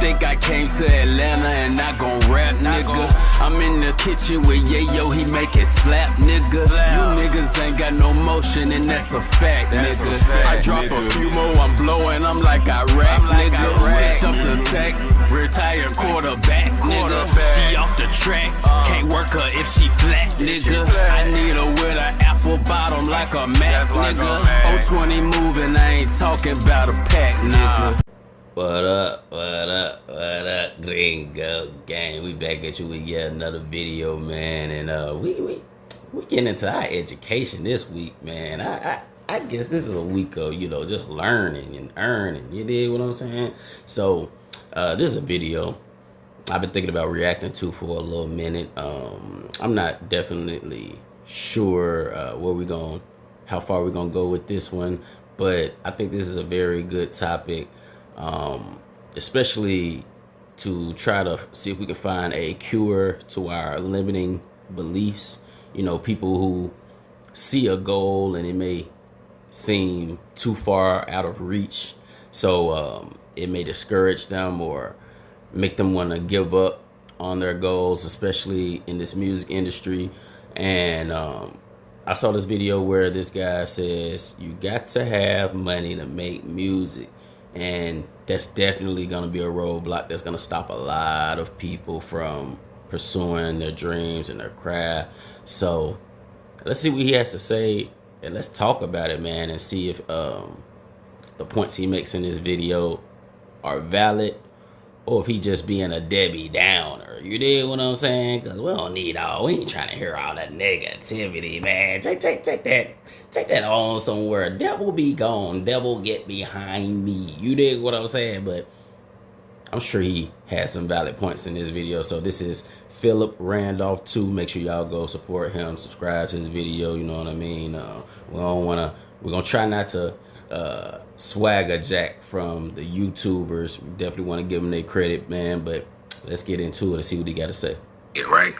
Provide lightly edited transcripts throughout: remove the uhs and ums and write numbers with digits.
think I came to Atlanta and not gon' rap, nigga. I'm in the kitchen with Yayo, he make it slap, nigga. You niggas ain't got no motion and that's a fact, nigga. I drop a few more, I'm blowing, I'm like Iraq, nigga. Whipped up the sack, retired quarterback, nigga. She off the track, can't work her if she flat, nigga. I need her with an apple bottom like a Mac, nigga. 020 moving, I ain't talking about a pack, nigga. What up, Gringo Gang? We back at you with yet another video, man. And we getting into our education this week, man. I guess this is a week of, you know, just learning and earning. You dig what I'm saying? So this is a video I've been thinking about reacting to for a little minute. I'm not definitely sure how far we're gonna go with this one, but I think this is a very good topic. Especially to try to see if we can find a cure to our limiting beliefs. You know, people who see a goal and it may seem too far out of reach, so it may discourage them or make them want to give up on their goals, especially in this music industry. And I saw this video where this guy says you got to have money to make music. And that's definitely going to be a roadblock that's going to stop a lot of people from pursuing their dreams and their craft. So let's see what he has to say, and let's talk about it, man, and see if the points he makes in this video are valid, or if he just being a Debbie Downer. You dig what I'm saying? Because we don't need we ain't trying to hear all that negativity, man. Take that on somewhere. Devil be gone. Devil get behind me. You dig what I'm saying? But I'm sure he has some valid points in this video. So this is Philip Randolph 2. Make sure y'all go support him. Subscribe to his video. You know what I mean? We're gonna try not to swagger jack from the YouTubers. We definitely want to give them their credit, man. But let's get into it and see what he got to say. Yeah, right.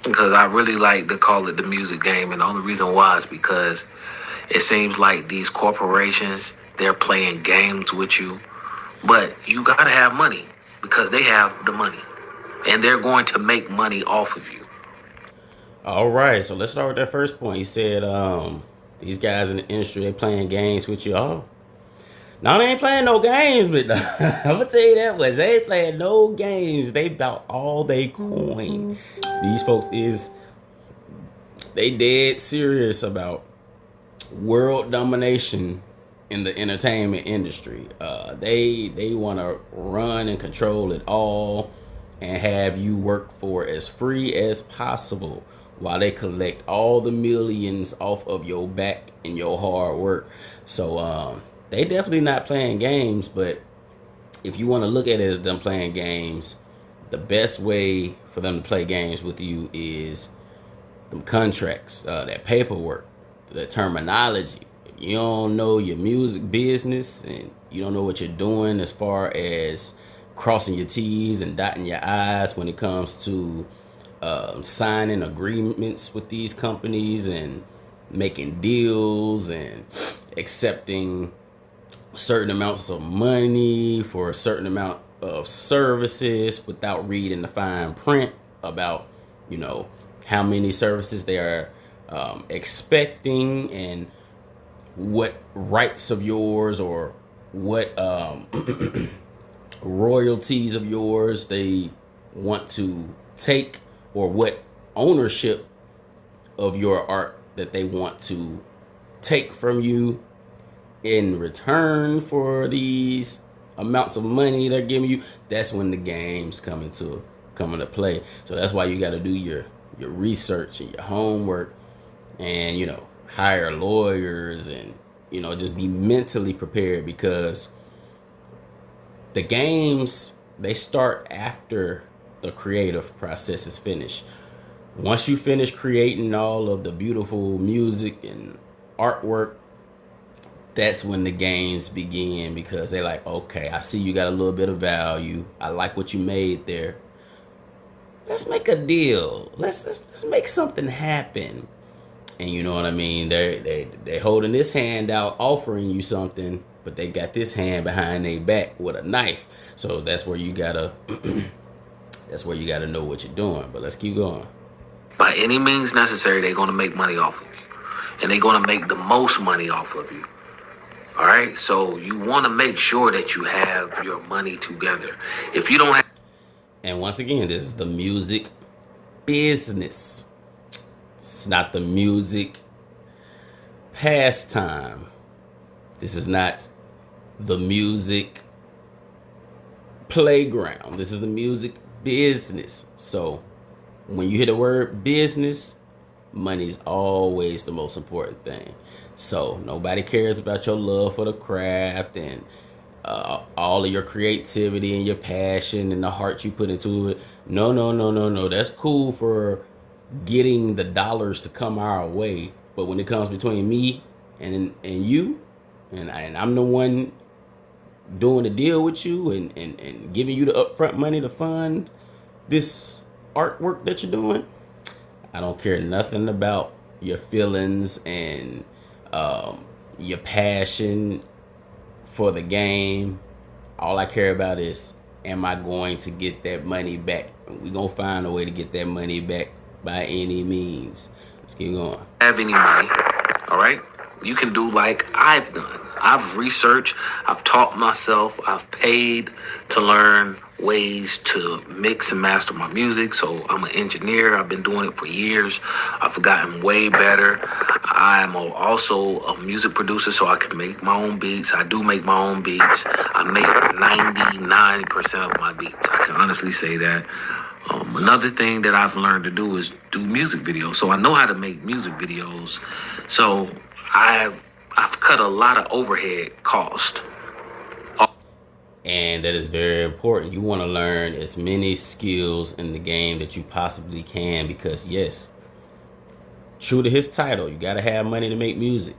Because I really like to call it the music game, and the only reason why is because it seems like these corporations, they're playing games with you, but you gotta have money because they have the money and they're going to make money off of you. All right, so let's start with that first point. He said these guys in the industry, they playing games with you. Oh, no, they ain't playing no games, but I'm gonna tell you that much. They ain't playing no games. They about all they coin. These folks they dead serious about world domination in the entertainment industry. They want to run and control it all and have you work for as free as possible while they collect all the millions off of your back and your hard work. So they definitely not playing games, but if you want to look at it as them playing games, the best way for them to play games with you is them contracts, that paperwork, the terminology. If you don't know your music business and you don't know what you're doing as far as crossing your T's and dotting your I's when it comes to signing agreements with these companies and making deals and accepting certain amounts of money for a certain amount of services without reading the fine print about, you know, how many services they are expecting and what rights of yours or what royalties of yours they want to take, or what ownership of your art that they want to take from you in return for these amounts of money they're giving you. That's when the games come into play. So that's why you got to do your research and your homework, and, you know, hire lawyers and, you know, just be mentally prepared, because the games, they start after the creative process is finished. Once you finish creating all of the beautiful music and artwork, that's when the games begin, because they're like, okay, I see you got a little bit of value. I like what you made there. Let's make a deal. Let's make something happen. And you know what I mean? They holding this hand out, offering you something, but they got this hand behind their back with a knife. So that's where you gotta know what you're doing. But let's keep going. By any means necessary, they're going to make money off of you. And they're going to make the most money off of you. All right? So you want to make sure that you have your money together. If you don't have... And once again, this is the music business. It's not the music pastime. This is not the music playground. This is the music business. So when you hear the word business, money's always the most important thing. So nobody cares about your love for the craft and all of your creativity and your passion and the heart you put into it. No. That's cool for getting the dollars to come our way. But when it comes between me and you, and I'm the one doing the deal with you and giving you the upfront money to fund this artwork that you're doing, I don't care nothing about your feelings and your passion for the game. All I care about is, am I going to get that money back? We're going to find a way to get that money back by any means. Let's keep going. Have any money, all right? You can do like I've done. I've researched, I've taught myself, I've paid to learn ways to mix and master my music. So I'm an engineer. I've been doing it for years. I've gotten way better. I'm also a music producer, so I can make my own beats. I do make my own beats. I make 99% of my beats. I can honestly say that. Another thing that I've learned to do is do music videos. So I know how to make music videos. So I've cut a lot of overhead cost. And that is very important. You want to learn as many skills in the game that you possibly can, because yes, true to his title, you got to have money to make music.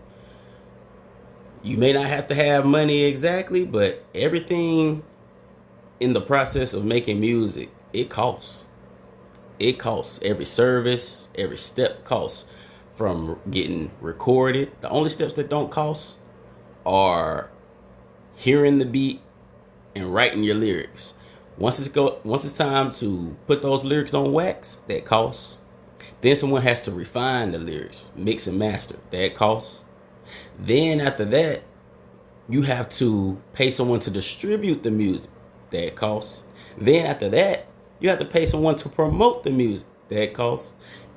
You may not have to have money exactly, but everything in the process of making music, it costs. It costs. Every service, every step costs. From getting recorded, the only steps that don't cost are hearing the beat and writing your lyrics. Once it's time to put those lyrics on wax, that costs. Then someone has to refine the lyrics, mix and master, that costs. Then after that, you have to pay someone to distribute the music, that costs. Then after that, you have to pay someone to promote the music, that costs.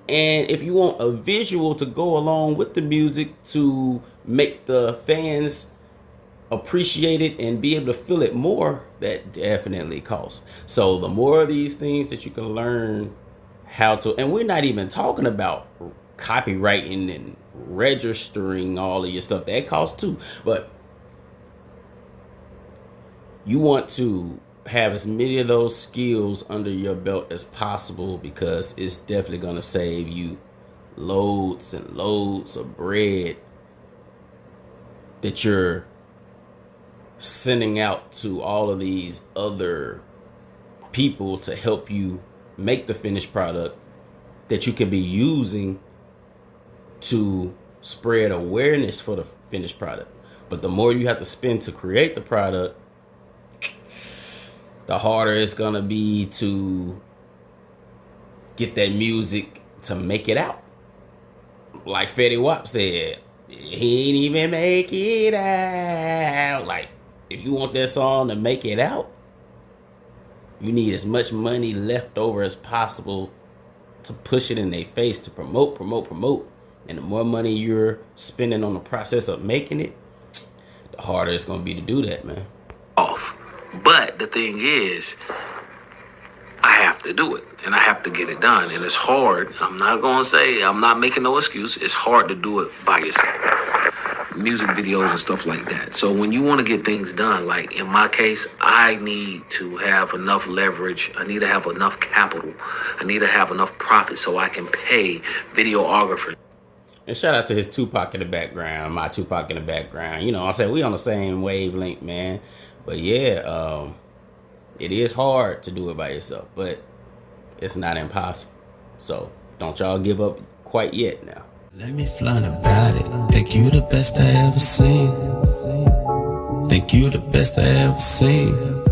And if you want a visual to go along with the music to make the fans appreciate it and be able to feel it more, that definitely costs. So the more of these things that you can learn how to, and we're not even talking about copywriting and registering all of your stuff, that costs too. But you want to have as many of those skills under your belt as possible, because it's definitely going to save you loads and loads of bread that you're sending out to all of these other people to help you make the finished product that you could be using to spread awareness for the finished product. But the more you have to spend to create the product, the harder it's gonna be to get that music to make it out. Like Fetty Wap said, he ain't even make it out. Like, if you want that song to make it out, you need as much money left over as possible to push it in their face, to promote. And the more money you're spending on the process of making it, the harder it's gonna be to do that, man. Off. But the thing is, I have to do it and I have to get it done. And it's hard. I'm not going to say, I'm not making no excuse. It's hard to do it by yourself. Music videos and stuff like that. So when you want to get things done, like in my case, I need to have enough leverage. I need to have enough capital. I need to have enough profit so I can pay videographers. And shout out to his Tupac in the background, my Tupac in the background. You know, I said we on the same wavelength, man. But yeah, it is hard to do it by yourself, but it's not impossible. So don't y'all give up quite yet now. Let me flaunt about it. Think you the best I ever seen. Think you the best I ever seen.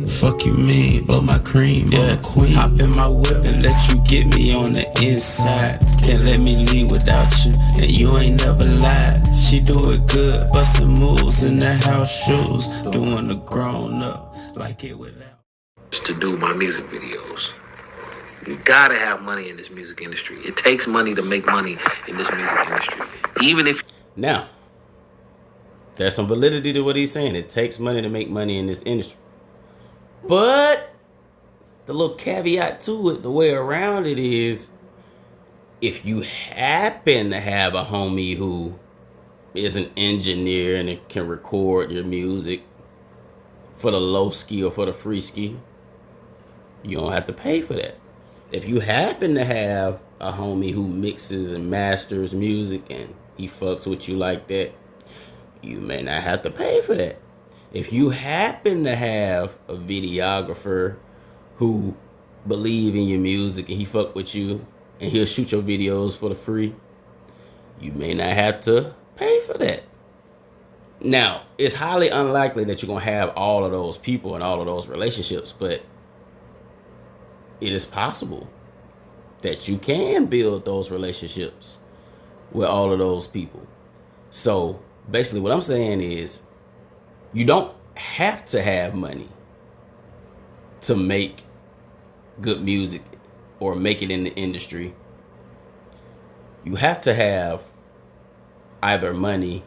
Fuck you mean, blow my cream, yeah. Queen. Hop in my whip and let you get me on the inside. Can't let me leave without you, and you ain't never lied. She do it good, bustin' moves in the house shoes, doing the grown up like it without. To do my music videos. You gotta have money in this music industry. It takes money to make money in this music industry. Even if Now, there's some validity to what he's saying. It takes money to make money in this industry. But the little caveat to it, the way around it is, if you happen to have a homie who is an engineer and it can record your music for the low ski or for the free ski, you don't have to pay for that. If you happen to have a homie who mixes and masters music and he fucks with you like that, you may not have to pay for that. If you happen to have a videographer who believe in your music and he fuck with you and he'll shoot your videos for the free, you may not have to pay for that. Now, it's highly unlikely that you're going to have all of those people and all of those relationships, but it is possible that you can build those relationships with all of those people. So basically what I'm saying is, you don't have to have money to make good music or make it in the industry. You have to have either money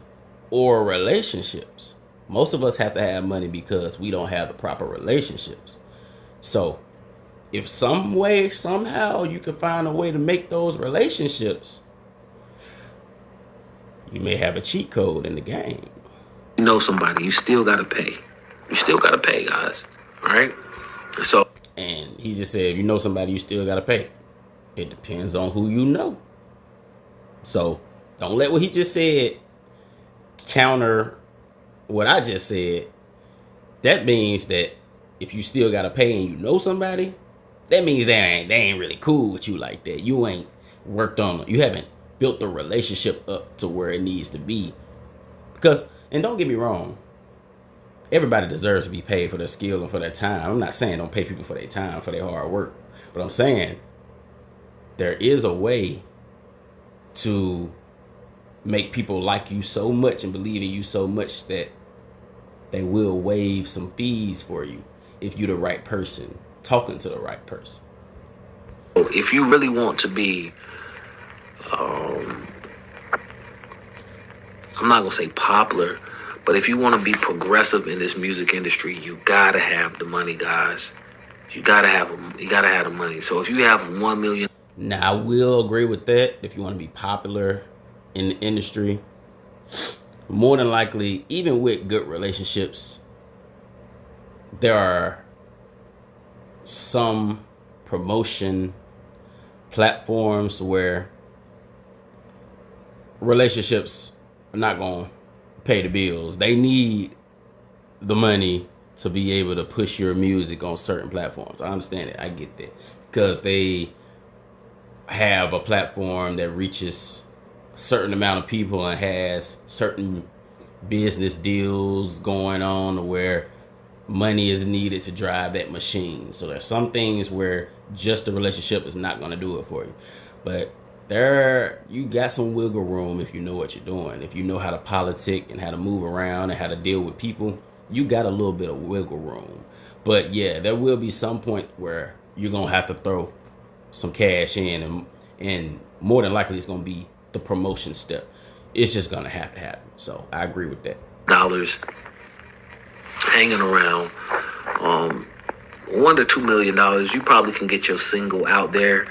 or relationships. Most of us have to have money because we don't have the proper relationships. So if some way, somehow you can find a way to make those relationships, you may have a cheat code in the game. you know somebody, you still gotta pay. You still gotta pay, guys. All right? So. And he just said, if you know somebody, you still gotta pay. It depends on who you know. So don't let what he just said counter what I just said. That means that if you still gotta pay and you know somebody, that means they ain't really cool with you like that. You ain't worked on it. You haven't built the relationship up to where it needs to be. Because, and don't get me wrong, everybody deserves to be paid for their skill and for their time. I'm not saying don't pay people for their time, for their hard work. But I'm saying there is a way to make people like you so much and believe in you so much that they will waive some fees for you if you're the right person, talking to the right person. If you really want to be, I'm not gonna say popular, but if you want to be progressive in this music industry, you gotta have the money, guys. You gotta have the money. So if you have 1 million. Now, I will agree with that. If you want to be popular in the industry, more than likely, even with good relationships, there are some promotion platforms where relationships are not going to pay the bills. They need the money to be able to push your music on certain platforms. I understand it. I get that. Because they have a platform that reaches a certain amount of people and has certain business deals going on where money is needed to drive that machine. So there's some things where just the relationship is not going to do it for you. But you got some wiggle room if you know what you're doing. If you know how to politic and how to move around and how to deal with people, you got a little bit of wiggle room. But yeah, there will be some point where you're going to have to throw some cash in, and more than likely it's going to be the promotion step. It's just going to happen. So I agree with that. Dollars hanging around, $1 to $2 million, you probably can get your single out there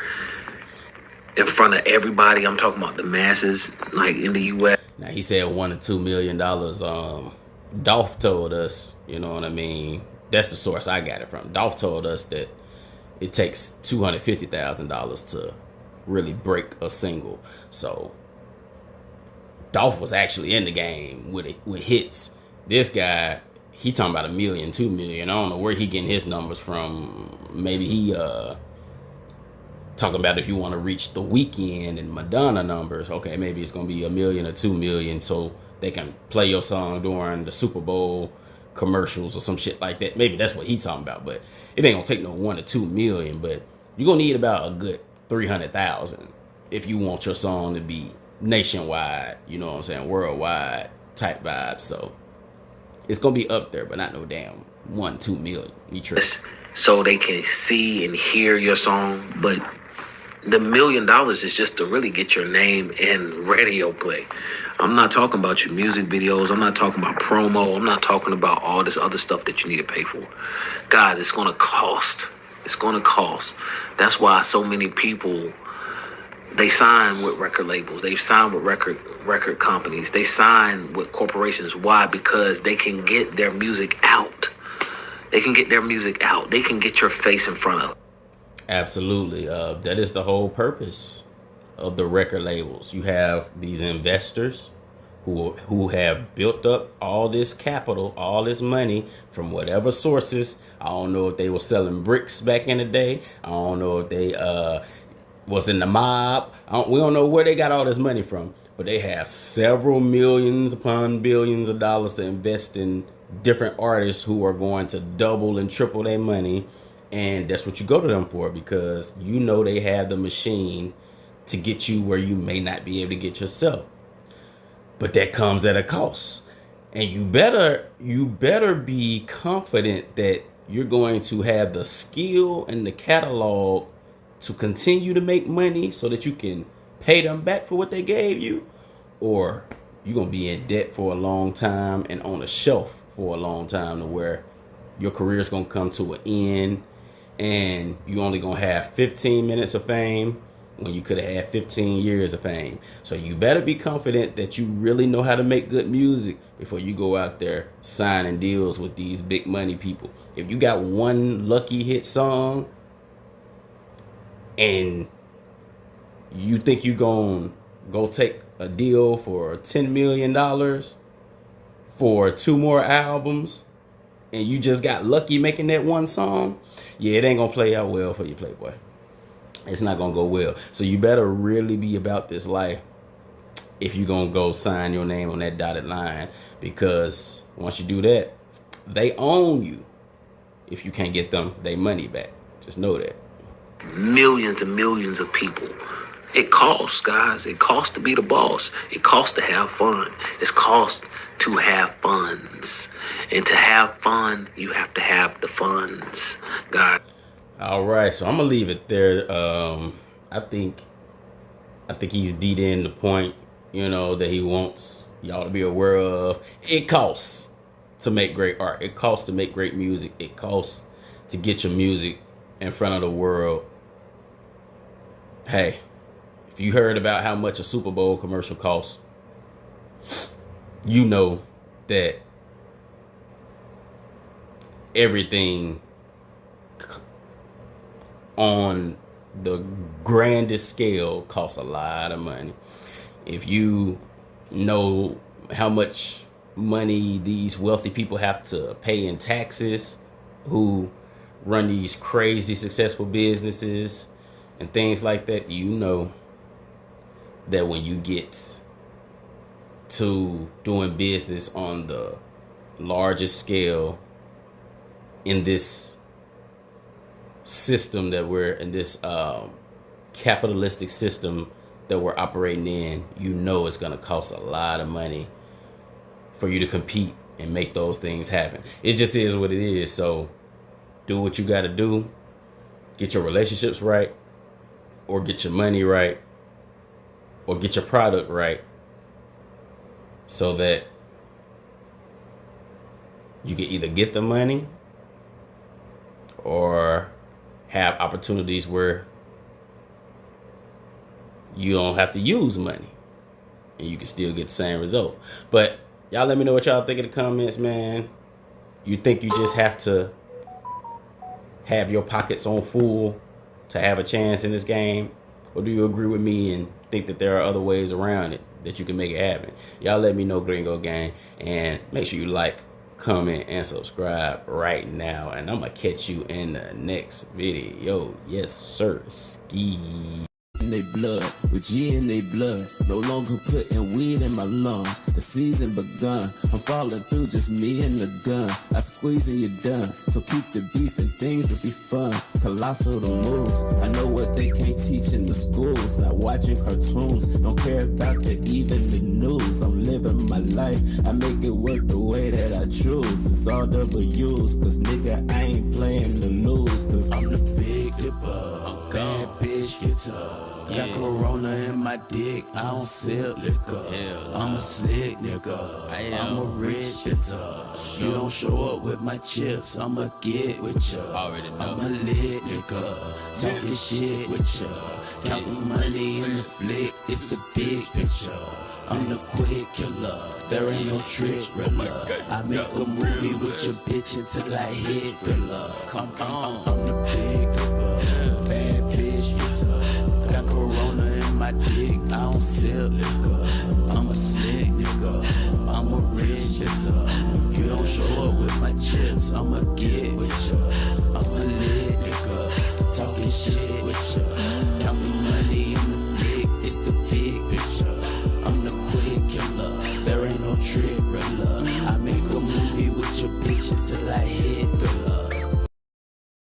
in front of everybody. I'm talking about the masses, like in the U.S. Now he said $1 to $2 million. Dolph told us, you know what I mean? That's the source I got it from. Dolph told us that it takes $250,000 to really break a single. So Dolph was actually in the game with hits. This guy, he talking about $1 million, $2 million. I don't know where he getting his numbers from. Maybe he talking about if you want to reach The Weeknd and Madonna numbers. Okay, maybe it's gonna be $1 million or $2 million, so they can play your song during the Super Bowl commercials or some shit like that. Maybe that's what he's talking about, but it ain't gonna take no 1 to 2 million. But you're gonna need about a good 300,000 if you want your song to be nationwide, you know what I'm saying, worldwide type vibe. So it's gonna be up there, but not no damn 1, 2 million. You tripping. So they can see and hear your song, but the $1 million is just to really get your name in radio play. I'm not talking about your music videos. I'm not talking about promo. I'm not talking about all this other stuff that you need to pay for. Guys, it's going to cost. It's going to cost. That's why so many people, they sign with record labels. They sign with record companies. They sign with corporations. Why? Because they can get their music out. They can get their music out. They can get your face in front of. Absolutely. That is the whole purpose of the record labels. You have these investors who have built up all this capital, all this money from whatever sources. I don't know if they were selling bricks back in the day. I don't know if they was in the mob. We don't know where they got all this money from, but they have several millions upon billions of dollars to invest in different artists who are going to double and triple their money. And that's what you go to them for, because you know they have the machine to get you where you may not be able to get yourself. But that comes at a cost. And you better be confident that you're going to have the skill and the catalog to continue to make money so that you can pay them back for what they gave you, or you're going to be in debt for a long time and on a shelf for a long time, to where your career is going to come to an end and you only going to have 15 minutes of fame when you could have had 15 years of fame. So you better be confident that you really know how to make good music before you go out there signing deals with these big money people. If you got one lucky hit song and you think you gonna go take a deal for $10 million for 2 more albums, and you just got lucky making that one song, yeah, it ain't gonna play out well for you, Playboy. It's not gonna go well. So you better really be about this life if you're gonna go sign your name on that dotted line, because once you do that, they own you if you can't get them their money back. Just know that. Millions and millions of people. It costs, guys. It costs to be the boss. It costs to have fun. It's cost to have funds. And to have fun, you have to have the funds, guys. All right, so I'm gonna leave it there. I think he's beat in the point, that he wants y'all to be aware of. It costs to make great art. It costs to make great music. It costs to get your music in front of the world. Hey, if you heard about how much a Super Bowl commercial costs, you know that everything on the grandest scale costs a lot of money. If you know how much money these wealthy people have to pay in taxes, who run these crazy successful businesses and things like that, you know that when you get to doing business on the largest scale in this system that we're in, this capitalistic system that we're operating in, it's going to cost a lot of money for you to compete and make those things happen. It just is what it is. So do what you got to do. Get your relationships right, or get your money right, or get your product right, so that you can either get the money or have opportunities where you don't have to use money and you can still get the same result. But y'all let me know what y'all think in the comments, man. You think you just have to have your pockets on full to have a chance in this game? Or do you agree with me and think that there are other ways around it that you can make it happen? Y'all let me know, Gringo Gang. And make sure you like, comment, and subscribe right now. And I'm going to catch you in the next video. Yes, sir. Ski. in they blood, with G in they blood. No longer putting weed in my lungs. The season begun. I'm falling through, just me and the gun. I squeeze and you're done. So keep the beef and things will be fun. Colossal the moves. I know what they can't teach in the schools. Not watching cartoons. Don't care about even the news. I'm living my life. I make it work the way that I choose. It's all W's. Cause nigga, I ain't playing to lose. Cause I'm the big dipper. Bad bitch guitar. Got Corona in my dick, I don't sell liquor. I'm a slick nigga, I'm a rich nigga. You don't show up with my chips, I'ma get with ya. I'm a lit nigga, talking shit with ya. Counting money in the flick, it's the big picture. I'm the quick killer, there ain't no trick thriller. I make a movie with your bitch until I hit thriller. Come on, I'm the big nigga, bad bitch guitar. Got Corona in my dick, I don't sell liquor. I'm a slick nigga, I'm a rich nigga. You don't show up with my chips, I'ma get with ya. I'm a lit nigga, talking shit with ya. Counting money in the flick, it's the big picture. I'm the quick killer, there ain't no trick thriller. I make a movie with your bitch until I hit